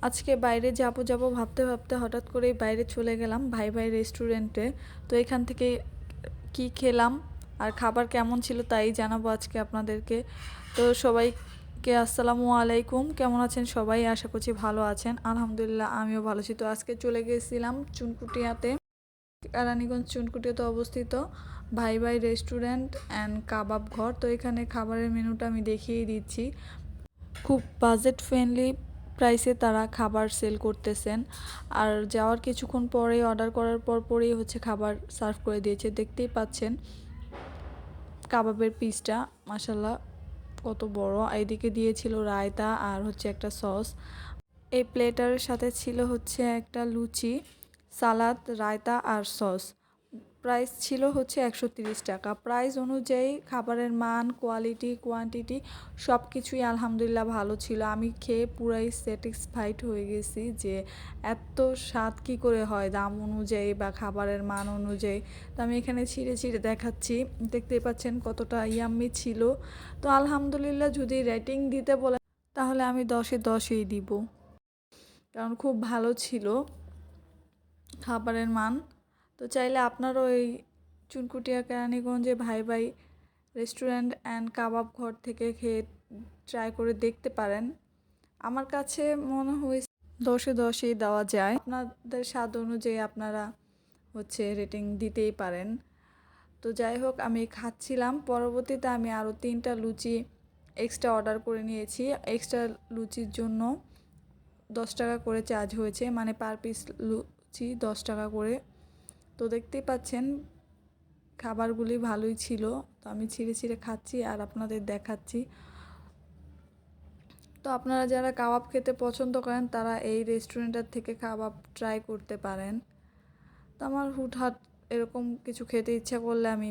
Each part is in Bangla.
আজকে বাইরে যাব ভাবতে ভাবতে হঠাৎ করেই বাইরে চলে গেলাম ভাই রেস্টুরেন্টে। তো এখান থেকে কি খেলাম আর খাবার কেমন ছিল তাই জানাবো আজকে আপনাদেরকে। তো সবাইকে আসসালামু আলাইকুম, কেমন আছেন সবাই? আশা করছি ভালো আছেন। আলহামদুলিল্লাহ আমিও ভালো আছি। তো আজকে চলে গেছিলাম চুনকুটিয়াতে, কেরানীগঞ্জ চুনকুটিয়াতে অবস্থিত ভাই রেস্টুরেন্ট অ্যান্ড কাবাব ঘর। তো এখানে খাবারের মেনুটা আমি দেখিয়ে দিচ্ছি। খুব বাজেট ফ্রেন্ডলি প্রাইসে তারা খাবার সেল করতেছেন। আর যাওয়ার কিছুক্ষণ পরেই অর্ডার করার পরেই হচ্ছে খাবার সার্ভ করে দিয়েছে। দেখতেই পাচ্ছেন কাবাবের পিসটা মাশাল্লাহ কত বড়। এইদিকে দিয়েছিল রায়তা আর হচ্ছে একটা সস। এই প্লেটার সাথে ছিল হচ্ছে একটা লুচি, সালাদ, রায়তা আর সস। প্রাইস ছিল হচ্ছে 130 টাকা। প্রাইস অনুযায়ী খাবারের মান, কোয়ালিটি, কোয়ান্টিটি সব কিছুই আলহামদুলিল্লাহ ভালো ছিল। আমি খেয়ে পুরাই স্যাটিসফাইড হয়ে গেছি যে এত স্বাদ কী করে হয় দাম অনুযায়ী বা খাবারের মান অনুযায়ী। তো আমি এখানে ছিঁড়ে ছিঁড়ে দেখাচ্ছি, দেখতেই পাচ্ছেন কতটা ইয়াম্মি ছিল। তো আলহামদুলিল্লাহ যদি রেটিং দিতে বলেন তাহলে আমি 10-এ 10ই দিব, কারণ খুব ভালো ছিল খাবারের মান। তো চাইলে আপনারাও এই চুনকুটিয়া কেরানীগঞ্জে ভাই রেস্টুরেন্ট অ্যান্ড কাবাব ঘর থেকে খেয়ে ট্রাই করে দেখতে পারেন। আমার কাছে মনে হয়েছে 10-এ 10ই দেওয়া যায়। আপনাদের স্বাদ অনুযায়ী আপনারা হচ্ছে রেটিং দিতেই পারেন। তো যাই হোক, আমি খাচ্ছিলাম। পরবর্তীতে আমি আরও 3টা লুচি এক্সট্রা অর্ডার করে নিয়েছি। এক্সট্রা লুচির জন্য 10 টাকা করে চার্জ হয়েছে, মানে পার পিস লুচি 10 টাকা করে। তো দেখতেই পাচ্ছেন খাবারগুলি ভালোই ছিল। তো আমি ছিঁড়ে ছিঁড়ে খাচ্ছি আর আপনাদের দেখাচ্ছি। তো আপনারা যারা কাবাব খেতে পছন্দ করেন তারা এই রেস্টুরেন্টের থেকে কাবাব ট্রাই করতে পারেন। তো আমার হুটহাট এরকম কিছু খেতে ইচ্ছা করলে আমি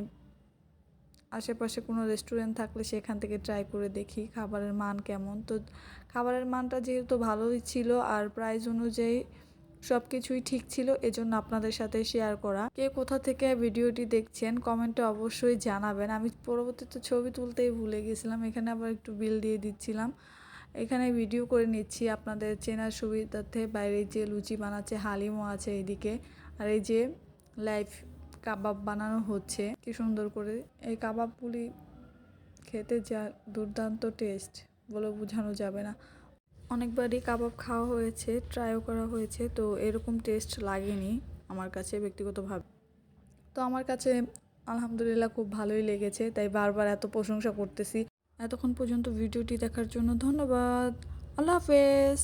আশেপাশে কোনো রেস্টুরেন্ট থাকলে সেখান থেকে ট্রাই করে দেখি খাবারের মান কেমন। তো খাবারের মানটা যেহেতু ভালোই ছিল আর প্রাইস অনুযায়ী সব কিছুই ঠিক ছিল, এজন্য আপনাদের সাথে শেয়ার করা। কে কোথা থেকে ভিডিওটি দেখছেন কমেন্টে অবশ্যই জানাবেন। আমি পরবর্তীতে ছবি তুলতেই ভুলে গেছিলাম, এখানে আবার একটু বিল দিয়ে দিচ্ছিলাম। এখানে ভিডিও করে নিচ্ছি আপনাদের চেনার সুবিধার্থে। বাইরে যে লুচি বানাচ্ছে, হালিমও আছে এইদিকে, আর এই যে লাইভ কাবাব বানানো হচ্ছে কি সুন্দর করে। এই কাবাবগুলি খেতে যা দুর্দান্ত টেস্ট বলে বোঝানো যাবে না। অনেকবারই কাবাব খাওয়া হয়েছে, ট্রাইও করা হয়েছে, তো এরকম টেস্ট লাগেনি আমার কাছে ব্যক্তিগতভাবে। তো আমার কাছে আলহামদুলিল্লাহ খুব ভালোই লেগেছে, তাই বারবার এত প্রশংসা করতেছি। এতক্ষণ পর্যন্ত ভিডিওটি দেখার জন্য ধন্যবাদ। আল্লাহ হাফেজ।